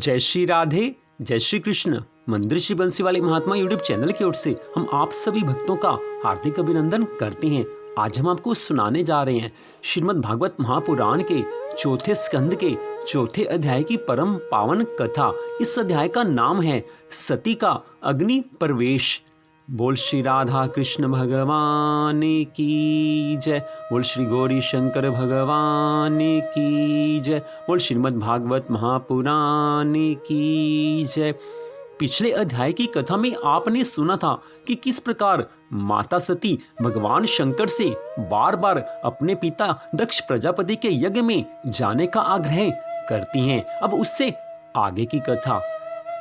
जय श्री राधे, जय श्री कृष्ण। मंदिर श्री बंसी वाले महात्मा यूट्यूब चैनल की ओर से हम आप सभी भक्तों का हार्दिक अभिनंदन करते हैं। आज हम आपको सुनाने जा रहे हैं श्रीमद् भागवत महापुराण के चौथे स्कंद के चौथे अध्याय की परम पावन कथा। इस अध्याय का नाम है सती का अग्नि प्रवेश। बोल श्री राधा कृष्ण भगवान की जय। बोल श्री गौरी शंकर भगवान की जय। बोल श्रीमद् भागवत महापुराण की जय। पिछले अध्याय की कथा में आपने सुना था कि किस प्रकार माता सती भगवान शंकर से बार बार अपने पिता दक्ष प्रजापति के यज्ञ में जाने का आग्रह करती हैं। अब उससे आगे की कथा।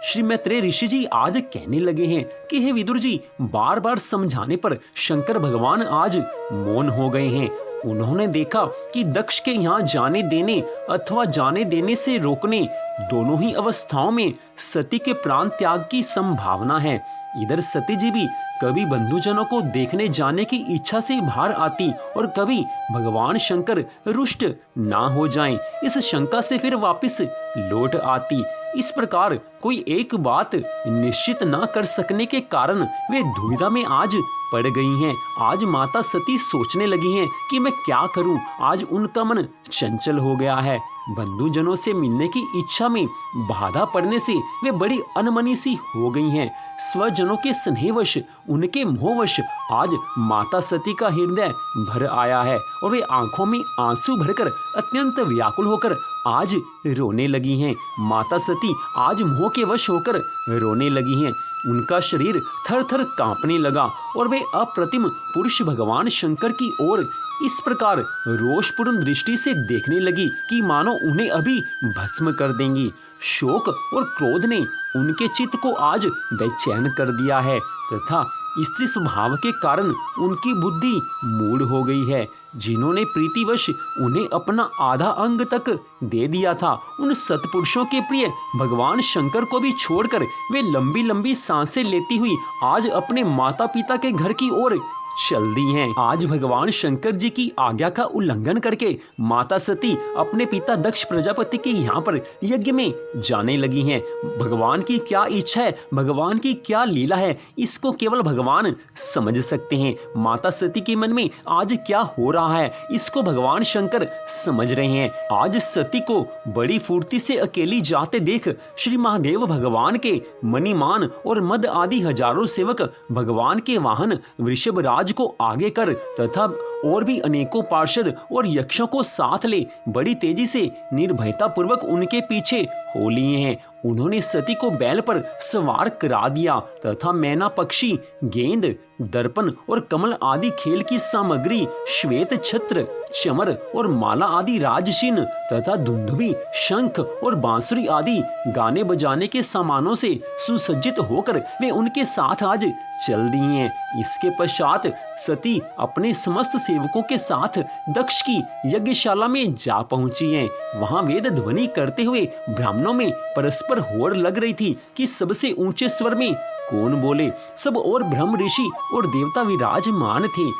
श्री मैत्रेय ऋषि जी आज कहने लगे हैं कि हे विदुर जी, बार बार समझाने पर शंकर भगवान आज मौन हो गए हैं। उन्होंने देखा कि दक्ष के यहाँ जाने देने अथवा जाने देने से रोकने दोनों ही अवस्थाओं में सती के प्राण त्याग की संभावना है। इधर सती जी भी कभी बंधुजनों को देखने जाने की इच्छा से बाहर आती और कभी भगवान शंकर रुष्ट ना हो जाएं, इस शंका से फिर वापस लौट आती। इस प्रकार कोई एक बात निश्चित ना कर सकने के कारण वे दुविधा में आज पड़ गई हैं। आज माता सती सोचने लगी हैं कि मैं क्या करूं। आज उनका मन चंचल हो गया है। बंधुजनों से मिलने की इच्छा में बाधा पड़ने से वे बड़ी अनमनी सी हो गई हैं। स्वजनों के स्नेहवश, उनके मोहवश आज माता सती का हृदय भर आया है और वे आंखों में आंसू भरकर अत्यंत व्याकुल होकर आज रोने लगी हैं। माता सती आज मोह के वश होकर रोने लगी हैं। उनका शरीर थर थर कांपने लगा और वे अप्रतिम पुरुष भगवान शंकर की ओर इस प्रकार रोषपूर्ण दृष्टि से देखने लगी कि मानो उन्हें अभी भस्म कर देंगी। शोक और क्रोध ने उनके चित्त को आज बेचैन कर दिया है तथा स्त्री स्वभाव के कारण उनकी बुद्धि मूढ़ हो गई है। जिन्होंने प्रीतिवश उन्हें अपना आधा अंग तक दे दिया था, उन सत्पुरुषों के प्रिय भगवान शंकर को भी छोड़कर वे लंबी लंबी सांसें लेती हुई आज अपने माता पिता के घर की ओर चल दी हैं। आज भगवान शंकर जी की आज्ञा का उल्लंघन करके माता सती अपने पिता दक्ष प्रजापति के यहाँ पर यज्ञ में जाने लगी हैं। भगवान की क्या इच्छा है, भगवान की क्या लीला है, इसको केवल भगवान समझ सकते हैं। माता सती के मन में आज क्या हो रहा है, इसको भगवान शंकर समझ रहे हैं। आज सती को बड़ी फुर्ती से अकेली जाते देख श्री महादेव भगवान के मणिमान और मद आदि हजारों सेवक भगवान के वाहन वृषभराज को आगे कर तथा और भी अनेकों पार्षद और यक्षों को साथ ले बड़ी तेजी से निर्भयता पूर्वक उनके पीछे हो लिए हैं। उन्होंने सती को बैल पर सवार करा दिया तथा मैना पक्षी, गेंद, दर्पण और कमल आदि खेल की सामग्री, श्वेत छत्र, चमर और माला आदि राजचिन्ह तथा धुंधुभी, शंख और बांसुरी आदि गाने बजाने के सामानों से सुसज्जित होकर वे उनके साथ आज चल दिए हैं। इसके पश्चात सती अपने समस्त सेवकों के साथ दक्ष की यज्ञशाला में जा पहुंची हैं। वहां वेद ध्वनि करते हुए ब्राह्मणों में परस्पर होड़ लग रही थी कि सबसे ऊंचे स्वर में कौन बोले। सब और ब्रह्म ऋषि और देवता विराजमान थे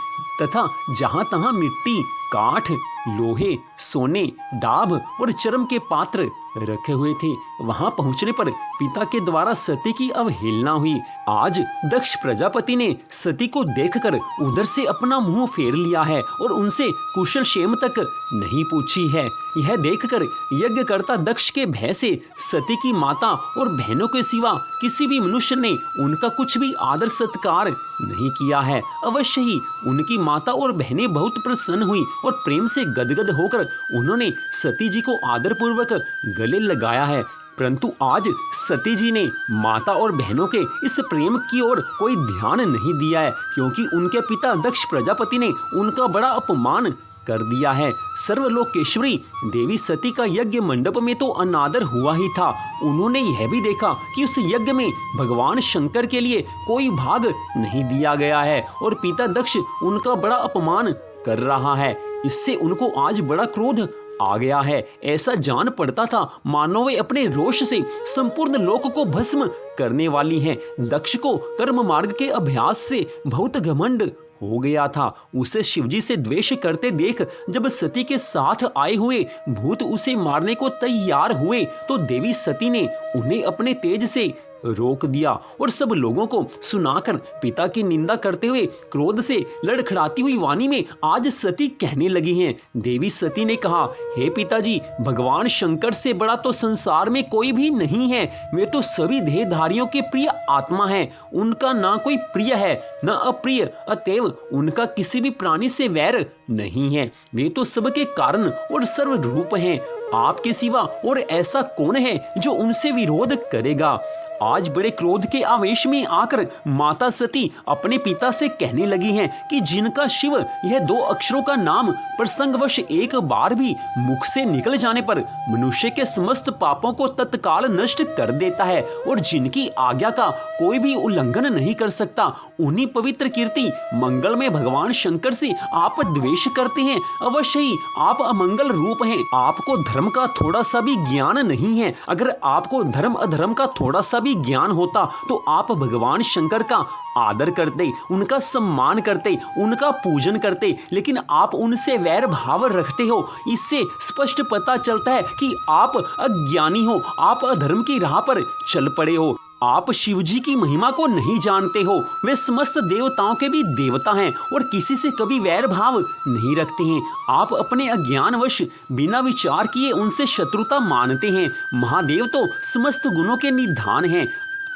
तथा जहां तहां मिट्टी, काठ, लोहे, सोने, डाब और चर्म के पात्र रखे हुए थे। वहां पहुंचने पर पिता के द्वारा सती की अवहेलना हुई। आज दक्ष प्रजापति ने सती को देखकर उधर से अपना मुंह फेर लिया है और उनसे कुशल क्षेम तक नहीं पूछी है। यह देखकर यज्ञकर्ता दक्ष के भय से सती की माता और बहनों के सिवा किसी भी मनुष्य ने उनका कुछ भी आदर सत्कार नहीं किया है। अवश्य ही उनकी माता और बहनें बहुत प्रसन्न हुई और प्रेम से गदगद होकर उन्होंने सती जी को आदर पूर्वक गले लगाया है। परंतु आज सती जी ने माता और बहनों के इस प्रेम की ओर कोई ध्यान नहीं दिया है, क्योंकि उनके पिता दक्ष प्रजापति ने उनका बड़ा अपमान कर दिया है। सर्वलोकेश्वरी देवी सती का यज्ञ मंडप में तो अनादर हुआ ही था। उन्होंने यह भी देखा कि उस यज्ञ में भगवान शंकर के लिए कोई भाग नहीं दिया गया है और पिता दक्ष उनका बड़ा अपमान कर रहा है। इससे उनको आज बड़ा क्रोध आ गया है। ऐसा जान पड़ता था मानो वे अपने रोष से संपूर्ण लोक को भस्म करने वाली हैं। दक्ष को कर्म मार्ग के अभ्यास से बहुत घमंड हो गया था। उसे शिवजी से द्वेष करते देख जब सती के साथ आए हुए भूत उसे मारने को तैयार हुए तो देवी सती ने उन्हें अपने तेज से रोक दिया और सब लोगों को सुनाकर पिता की निंदा करते हुए क्रोध से लड़खड़ाती हुई वाणी में आज सती कहने लगी हैं। देवी सती ने कहा, हे पिताजी, भगवान शंकर से बड़ा तो संसार में कोई भी नहीं है। वे तो सभी देहधारियों के प्रिय आत्मा है, उनका ना कोई प्रिय है न अप्रिय, अतएव उनका किसी भी प्राणी से वैर नहीं है। वे तो सबके कारण और सर्वरूप हैं। आपके सिवा और ऐसा कौन है जो उनसे विरोध करेगा। आज बड़े क्रोध के आवेश में आकर माता सती अपने पिता से कहने लगी हैं कि जिनका शिव यह 2 अक्षरों का नाम प्रसंगवश एक बार भी मुख से निकल जाने पर मनुष्य के समस्त पापों को तत्काल नष्ट कर देता है और जिनकी आज्ञा का कोई भी उल्लंघन नहीं कर सकता, उन्हीं पवित्र कीर्ति मंगल में भगवान शंकर से आप द्वेष करते हैं। अवश्य ही आप अमंगल रूप हैं। आपको धर्म का थोड़ा सा भी ज्ञान नहीं है। अगर आपको धर्म अधर्म का थोड़ा सा भी ज्ञान होता तो आप भगवान शंकर का आदर करते, उनका सम्मान करते, उनका पूजन करते, लेकिन आप उनसे वैर भाव रखते हो। इससे स्पष्ट पता चलता है कि आप अज्ञानी हो, आप अधर्म की राह पर चल पड़े हो। आप शिवजी की महिमा को नहीं जानते हो। वे समस्त देवताओं के भी देवता हैं और किसी से कभी वैर भाव नहीं रखते हैं। आप अपने अज्ञानवश बिना विचार किए उनसे शत्रुता मानते हैं। महादेव तो समस्त गुणों के निधान हैं।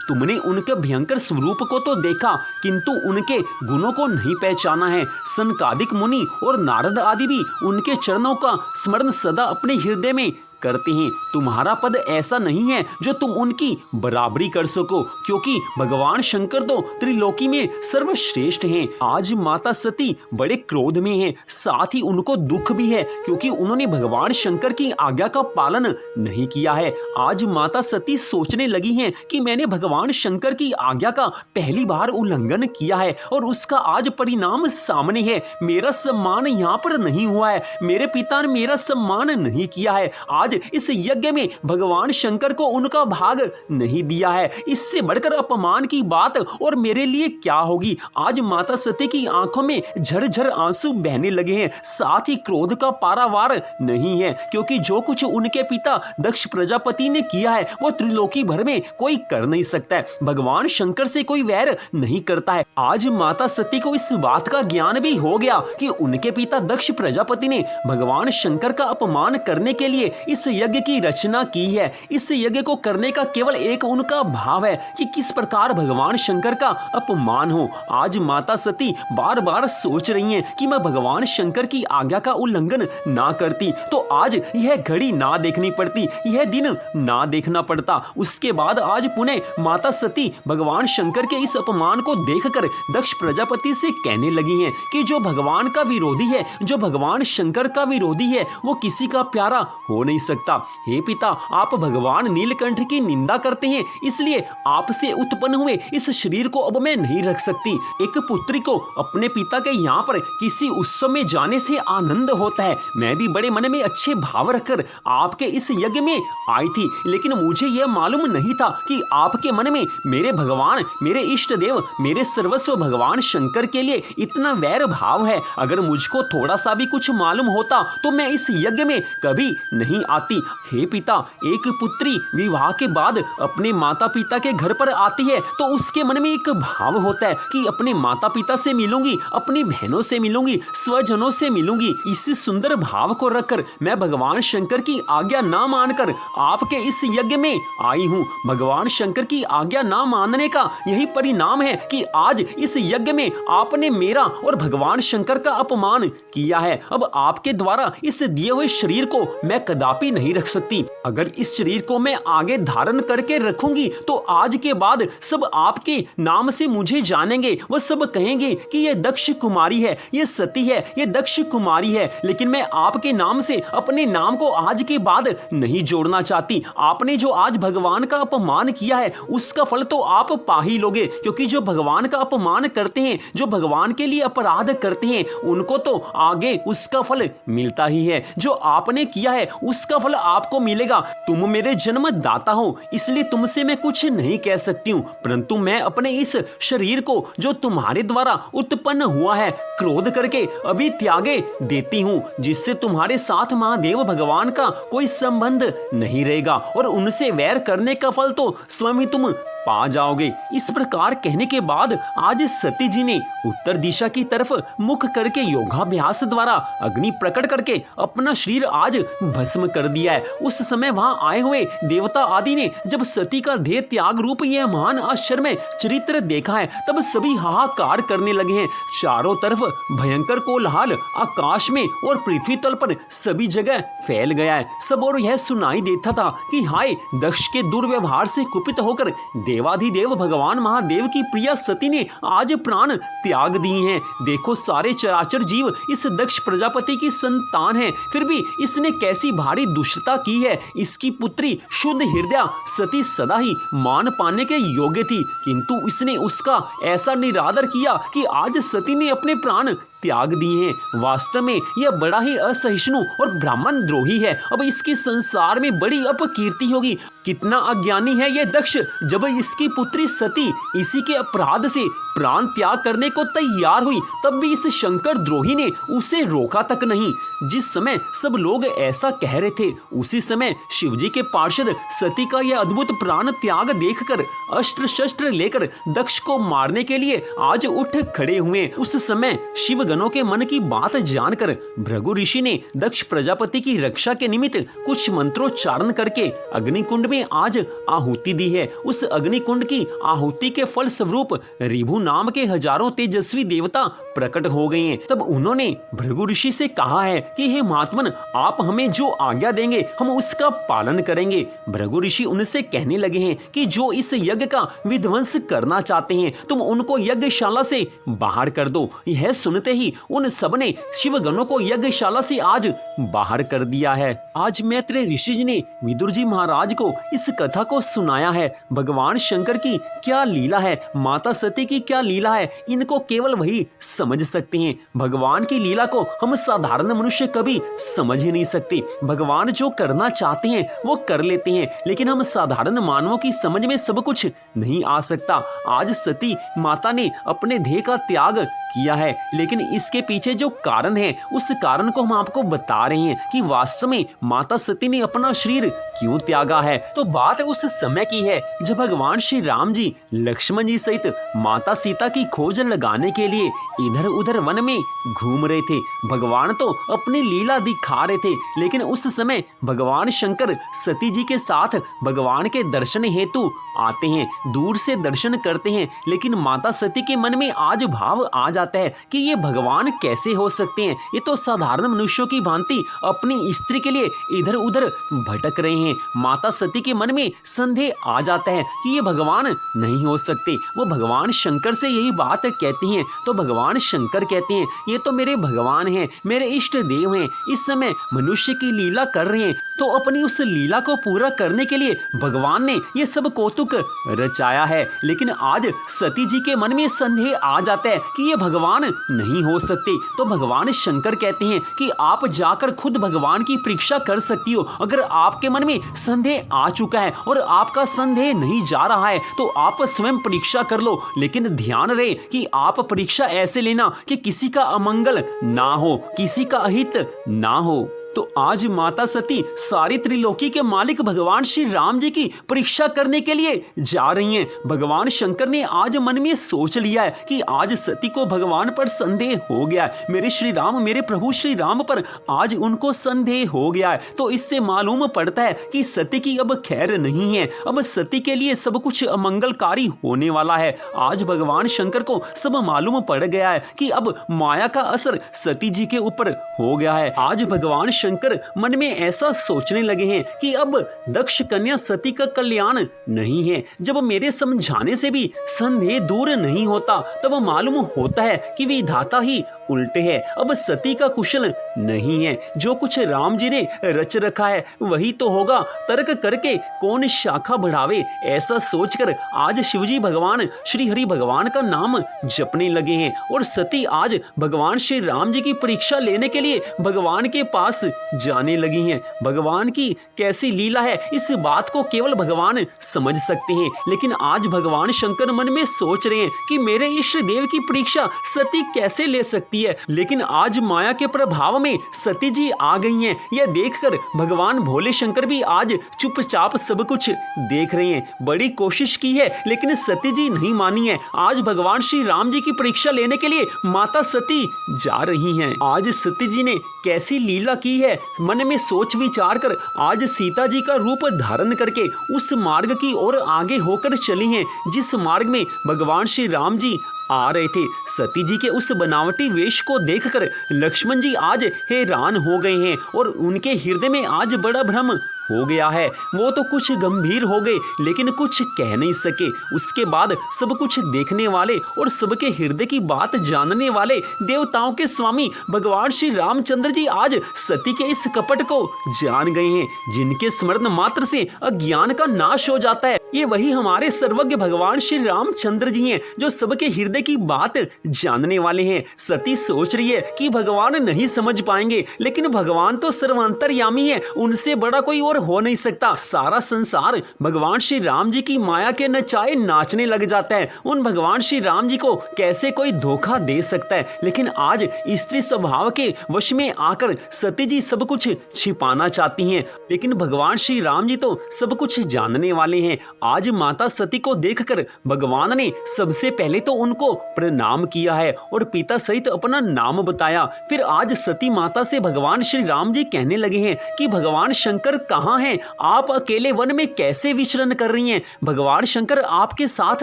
तुमने उनके भयंकर स्वरूप को तो देखा किंतु उनके गुणों को नहीं पहचाना है। सनकादिक मुनि और नारद आदि भी उनके चरणों का स्मरण सदा अपने हृदय में करते हैं। तुम्हारा पद ऐसा नहीं है जो तुम उनकी बराबरी कर सको, क्योंकि भगवान शंकर तो त्रिलोकी में सर्वश्रेष्ठ हैं। आज माता सती बड़े क्रोध में हैं, साथ ही उनको दुख भी है क्योंकि उन्होंने भगवान शंकर की आज्ञा का पालन नहीं किया है। आज माता सती सोचने लगी हैं कि मैंने भगवान शंकर की आज्ञा का पहली बार उल्लंघन किया है और उसका आज परिणाम सामने है। मेरा सम्मान यहाँ पर नहीं हुआ है, मेरे पिता ने मेरा सम्मान नहीं किया है। आज इस यज्ञ में भगवान शंकर को उनका भाग नहीं दिया है। इससे बढ़कर अपमान की बात और मेरे लिए क्या होगी। आज माता सती की आंखों में झरझर आंसू बहने लगे हैं। साथ ही क्रोध का पारावार नहीं है, क्योंकि जो कुछ उनके पिता दक्ष प्रजापति ने किया है वो त्रिलोकी भर में कोई कर नहीं सकता है। भगवान शंकर से कोई वैर नहीं करता है। आज माता सती को इस बात का ज्ञान भी हो गया कि उनके पिता दक्ष प्रजापति ने भगवान शंकर का अपमान करने के लिए इस यज्ञ की रचना की है। इस यज्ञ को करने का केवल एक उनका भाव है कि किस प्रकार भगवान शंकर का अपमान हो। आज माता सती बार बार सोच रही हैं कि मैं भगवान शंकर की आज्ञा का उल्लंघन ना करती तो आज यह घड़ी ना देखनी पड़ती, यह दिन ना देखना पड़ता। उसके बाद आज पुनः माता सती भगवान शंकर के इस अपमान को देखकर दक्ष प्रजापति से कहने लगी हैं कि जो भगवान का विरोधी है, जो भगवान शंकर का विरोधी है, वो किसी का प्यारा हो नहीं सकता। हे पिता, आप भगवान नीलकंठ की निंदा करते हैं, इसलिए आपसे उत्पन्न हुए इस शरीर को अब मैं नहीं रख सकती। एक पुत्री को अपने पिता के यहाँ पर किसी उत्सव में जाने से आनंद होता है। मैं भी बड़े मन में अच्छे भाव रखकर आपके इस यज्ञ में आई थी, लेकिन मुझे यह मालूम नहीं था कि आपके मन में मेरे भगवान, मेरे इष्ट देव, मेरे सर्वस्व भगवान शंकर के लिए इतना वैर भाव है। अगर मुझको थोड़ा सा भी कुछ मालूम होता तो मैं इस यज्ञ में कभी नहीं आती। हे पिता, एक पुत्री विवाह के बाद अपने माता पिता के घर पर आती है तो उसके मन में एक भाव होता है कि अपने माता पिता से मिलूंगी, अपनी बहनों से मिलूंगी, स्वजनों से मिलूंगी। इस सुंदर भाव को रखकर मैं भगवान शंकर की आज्ञा ना मानकर आपके इस यज्ञ में आई हूँ। भगवान शंकर की आज्ञा ना मानने का यही परिणाम है कि आज इस यज्ञ में आपने मेरा और भगवान शंकर का अपमान किया है। अब आपके द्वारा इस दिए हुए शरीर को मैं कदापि नहीं रख सकती। अगर इस शरीर को मैं आगे धारण करके रखूंगी तो आज के बाद सब आपके नाम से मुझे जानेंगे। वह सब कहेंगे कि यह दक्ष कुमारी है, यह सती है, यह दक्ष कुमारी है। लेकिन मैं आपके नाम से अपने नाम को आज के बाद नहीं जोड़ना चाहती। आपने जो आज भगवान का अपमान किया है उसका फल तो आप पा ही लोगे, क्योंकि जो भगवान का अपमान करते हैं, जो भगवान के लिए अपराध करते हैं, उनको तो आगे उसका फल मिलता ही है। जो आपने किया है उसका उसका फल आपको मिलेगा। तुम मेरे जन्मदाता हो, इसलिए तुमसे मैं कुछ नहीं कह सकती हूँ, परंतु मैं अपने इस शरीर को जो तुम्हारे द्वारा उत्पन्न हुआ है क्रोध करके अभी त्यागे देती हूँ, जिससे तुम्हारे साथ महादेव भगवान का कोई संबंध नहीं रहेगा और उनसे वैर करने का फल तो स्वयं ही तुम पा जाओगे। इस प्रकार कहने के बाद आज सती जी ने उत्तर दिशा की तरफ मुख करके योगाभ्यास द्वारा अग्नि प्रकट करके अपना शरीर आज भस्म कर दिया है। उस समय वहां आए हुए देवता आदि ने जब सती का देह त्याग रूप यह महान आश्चर्य चरित्र देखा है, तब सभी हाहाकार करने लगे हैं। चारों तरफ भयंकर कोलाहल आकाश में और पृथ्वी तल पर सभी जगह फैल गया है। सब और यह सुनाई देता था कि हाय, दक्ष के दुर्व्यवहार से कुपित होकर देवाधिदेव भगवान महादेव की प्रिया सती ने आज प्राण त्याग दिए हैं। देखो, सारे चराचर जीव इस दक्ष प्रजापति की संतान है, फिर भी इसने कैसी भारी दुष्टता की है। इसकी पुत्री शुद्ध हृदय सती सदा ही मान पाने के योग्य थी, किंतु इसने उसका ऐसा निरादर किया कि आज सती ने अपने प्राण त्याग दिए हैं। वास्तव में यह बड़ा ही असहिष्णु और ब्राह्मण द्रोही है। अब इसकी संसार में बड़ी अपकीर्ति होगी। कितना अज्ञानी है यह दक्ष, जब इसकी पुत्री सती इसी के अपराध से प्राण त्याग करने को तैयार हुई, तब भी इस शंकर द्रोही ने उसे रोका तक नहीं। जिस समय सब लोग ऐसा कह रहे थे, उसी समय शिवजी के पार्षद सती का यह अद्भुत प्राण त्याग देखकर अस्त्र शस्त्र लेकर दक्ष को मारने के लिए आज उठ खड़े हुए। उस समय शिवगणों के मन की बात जानकर भृगु ऋषि ने दक्ष प्रजापति की रक्षा के निमित्त कुछ मंत्रोच्चारण करके अग्निकुंड में आज आहुति दी है। उस अग्निकुंड की आहुति के फल स्वरूप ऋभु नाम के हजारों तेजस्वी देवता प्रकट हो गए हैं। तब उन्होंने भृगु ऋषि से कहा है कि हे महात्मन, आप हमें जो आज्ञा देंगे हम उसका पालन करेंगे। भृगु ऋषि उनसे कहने लगे हैं कि जो इस यज्ञ का विध्वंस करना चाहते हैं, तुम उनको यज्ञशाला से बाहर कर दो। यह सुनते ही उन सब ने शिवगणों को यज्ञशाला से आज बाहर कर दिया है। आज मैत्रेय ऋषि जी ने विदुर जी महाराज को इस कथा को सुनाया है। भगवान शंकर की क्या लीला है, माता सती की क्या लीला है, इनको केवल वही समझ सकते हैं। भगवान की लीला को हम साधारण मनुष्य कभी समझ ही नहीं सकते। भगवान जो करना चाहते हैं वो कर लेते हैं, लेकिन हम साधारण मानवों की समझ में सब कुछ नहीं आ सकता। आज सती माता ने अपने देह का त्याग किया है, लेकिन इसके पीछे जो कारण है उस कारण को हम आपको बता रहे हैं कि वास्तव में माता सती ने अपना शरीर क्यों त्यागा है। तो बात उस समय की है जब भगवान श्री राम जी लक्ष्मण जी सहित माता सीता की खोज लगाने के लिए इधर उधर वन में घूम रहे थे। भगवान तो अपनी लीला दिखा रहे थे, लेकिन उस समय भगवान शंकर सती जी के साथ भगवान के दर्शन हेतु आते हैं, दूर से दर्शन करते हैं, लेकिन माता सती के मन में आज भाव आ जाता है कि ये भगवान कैसे हो सकते हैं। ये तो साधारण मनुष्यों की भांति अपनी स्त्री के लिए इधर उधर भटक रहे हैं। माता सती के मन में संदेह आ जाता है कि ये भगवान नहीं हो सकते। वो भगवान शंकर से यही बात कहती हैं, तो भगवान शंकर कहते हैं ये तो मेरे भगवान हैं, मेरे इष्ट देव हैं, इस समय मनुष्य की लीला कर रहे हैं। तो अपनी उस लीला को पूरा करने के लिए भगवान ने ये सब कौतुक रचाया है। लेकिन आज सती जी के मन में संदेह आ जाता है कि ये भगवान नहीं हो सकते। तो भगवान शंकर कहते हैं कि आप जाकर खुद भगवान की परीक्षा कर सकती हो। अगर आपके मन में संदेह आ चुका है और आपका संदेह नहीं जा रहा है तो आप स्वयं परीक्षा कर लो, लेकिन ध्यान रहे कि आप परीक्षा ऐसे लेना कि किसी का अमंगल ना हो, किसी का अहित ना हो। तो आज माता सती सारी त्रिलोकी के मालिक भगवान श्री राम जी की परीक्षा करने के लिए जा रही हैं। भगवान शंकर ने आज मन में सोच लिया है कि आज सती को भगवान पर संदेह हो गया है, मेरे श्री राम, मेरे प्रभु श्री राम पर आज उनको संदेह हो गया है। तो इससे मालूम पड़ता है कि सती की अब खैर नहीं है, अब सती के लिए सब कुछ अमंगलकारी होने वाला है। आज भगवान शंकर को सब मालूम पड़ गया है कि अब माया का असर सती जी के ऊपर हो गया है। आज भगवान शंकर मन में ऐसा सोचने लगे हैं कि अब दक्ष कन्या सती का कल्याण नहीं है। जब मेरे समझाने से भी संदेह दूर नहीं होता, तब मालूम होता है कि विधाता ही उल्टे हैं। अब सती का कुशल नहीं है, जो कुछ राम जी ने रच रखा है वही तो होगा, तर्क करके कौन शाखा बढ़ावे। ऐसा सोचकर आज शिवजी भगवान श्री हरि भगवान का नाम जपने लगे हैं और सती आज भगवान श्री राम जी की परीक्षा लेने के लिए भगवान के पास जाने लगी हैं। भगवान की कैसी लीला है इस बात को केवल भगवान समझ सकते हैं, लेकिन आज भगवान शंकर मन में सोच रहे हैं कि मेरे इष्ट देव की परीक्षा सती कैसे ले सकती है। लेकिन आज माया के प्रभाव में सती जी आ गई हैं। यह देखकर भगवान भोले शंकर भी आज चुपचाप सब कुछ देख रहे हैं। बड़ी कोशिश की है लेकिन सती जी नहीं मानी है। आज भगवान श्री राम जी की परीक्षा लेने के लिए माता सती जा रही हैं। आज सती जी ने कैसी लीला की है, मन में सोच विचार कर आज सीता जी का रूप धारण करके उस मार्ग की ओर आगे होकर चली हैं जिस मार्ग में भगवान श्री राम जी आ रहे थे। सती जी के उस बनावटी वेश को देखकर लक्ष्मण जी आज हैरान हो गए हैं और उनके हृदय में आज बड़ा भ्रम हो गया है। वो तो कुछ गंभीर हो गए लेकिन कुछ कह नहीं सके। उसके बाद सब कुछ देखने वाले और सबके हृदय की बात जानने वाले देवताओं के स्वामी भगवान श्री रामचंद्र जी आज सती के इस कपट को जान गए हैं, जिनके स्मरण मात्र से अज्ञान का नाश हो जाता है। ये वही हमारे सर्वज्ञ भगवान श्री रामचंद्र जी हैं जो सबके हृदय की बात जानने वाले हैं। सती सोच रही है कि भगवान नहीं समझ पाएंगे, लेकिन भगवान तो सर्वांतर्यामी है, उनसे बड़ा कोई और हो नहीं सकता। सारा संसार भगवान श्री राम जी की माया के नचाए नाचने लग जाता है। उन भगवान श्री राम जी को कैसे कोई धोखा दे सकता है। लेकिन आज स्त्री स्वभाव के वश में आकर सती जी सब कुछ छिपाना चाहती हैं, लेकिन भगवान श्री राम जी तो सब कुछ जानने वाले हैं। आज माता सती को देखकर भगवान ने सबसे पहले तो उनको प्रणाम किया है और पिता सहित अपना नाम बताया। फिर आज सती माता से भगवान श्री राम जी कहने लगे हैं कि भगवान शंकर कहाँ हैं, आप अकेले वन में कैसे विचरण कर रही हैं, भगवान शंकर आपके साथ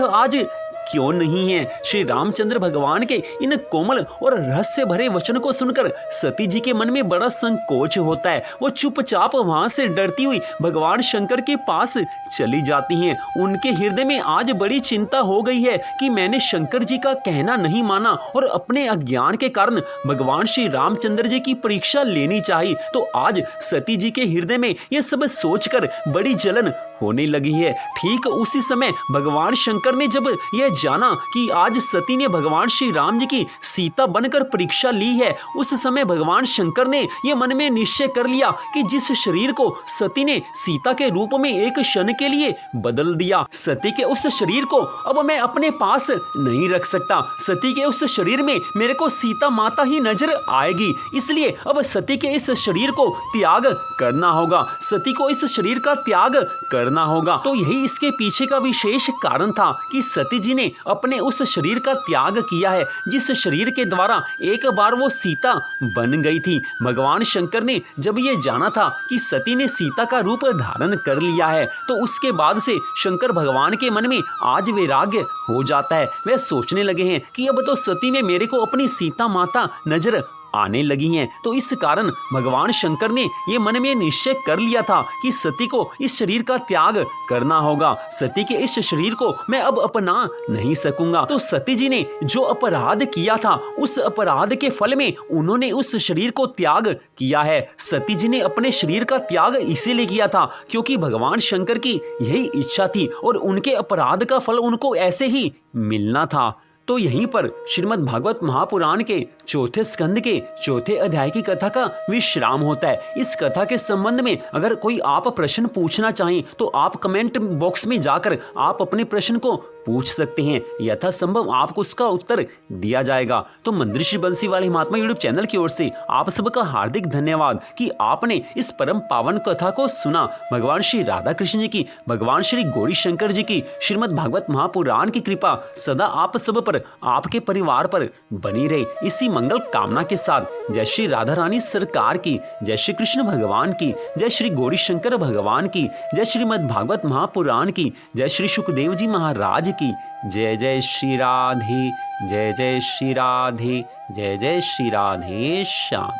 आज क्यों नहीं है। श्री रामचंद्र भगवान के इन कोमल और रहस्य भरे वचन को सुनकर सती जी के मन में बड़ा संकोच होता है। वो चुपचाप वहां से डरती हुई भगवान शंकर के पास चली जाती हैं। उनके हृदय में आज बड़ी चिंता हो गई है कि मैंने शंकर जी का कहना नहीं माना और अपने अज्ञान के कारण भगवान श्री रामचंद्र जी की परीक्षा लेनी चाहिए। तो आज सती जी के हृदय में यह सब सोचकर बड़ी जलन होने लगी है। ठीक उसी समय भगवान शंकर ने जब यह जाना कि आज सती ने भगवान श्री राम जी की सीता बनकर परीक्षा ली है, उस समय भगवान शंकर ने यह मन में निश्चय कर लिया कि जिस शरीर को सती ने सीता के रूप में एक क्षण के लिए बदल दिया, सती के उस शरीर को अब मैं अपने पास नहीं रख सकता। सती के उस शरीर में मेरे को सीता माता ही नजर आएगी, इसलिए अब सती के इस शरीर को त्याग करना होगा, सती को इस शरीर का त्याग करना होगा। तो यही इसके पीछे का विशेष कारण था कि सती जी ने अपने उस शरीर का त्याग किया है जिस शरीर के द्वारा एक बार वो सीता बन गई थी। भगवान शंकर ने जब ये जाना था कि सती ने सीता का रूप धारण कर लिया है, तो उसके बाद से शंकर भगवान के मन में आज वैराग्य हो जाता है। वे सोचने लगे हैं कि अब तो सती में मेरे को अपनी सीता माता नजर आने लगी हैं। तो इस कारण भगवान शंकर ने ये मन में निश्चय कर लिया था कि सती को इस शरीर का त्याग करना होगा, सती के इस शरीर को मैं अब अपना नहीं सकूंगा। तो सती जी ने जो अपराध किया था उस अपराध के फल में उन्होंने उस शरीर को त्याग किया है। सती जी ने अपने शरीर का त्याग इसीलिए किया था क्योंकि भगवान शंकर की यही इच्छा थी और उनके अपराध का फल उनको ऐसे ही मिलना था। तो यहीं पर श्रीमद् भागवत महापुराण के चौथे स्कंद के चौथे अध्याय की कथा का विश्राम होता है। इस कथा के संबंध में अगर कोई आप प्रश्न पूछना चाहें तो आप कमेंट बॉक्स में जाकर आप अपने प्रश्न को पूछ सकते हैं, यथासंभव आपको उसका उत्तर दिया जाएगा। तो मंदिर श्री बंसीवाल महात्मा यूट्यूब चैनल की ओर से आप सबका हार्दिक धन्यवाद कि आपने इस परम पावन कथा को सुना। भगवान श्री राधा कृष्ण जी की, भगवान श्री गौरी शंकर जी की श्रीमद् भागवत महापुराण की कृपा सदा आप सब पर, आपके परिवार पर बनी रहे, इसी मंगल कामना के साथ जय श्री राधा रानी सरकार की, जय श्री कृष्ण भगवान की, जय श्री गौरी शंकर भगवान की, जय श्रीमद् भागवत महापुराण की, जय श्री सुखदेव जी महाराज की। जय जय श्री राधे, जय जय श्री राधे, जय जय श्री राधे श्याम।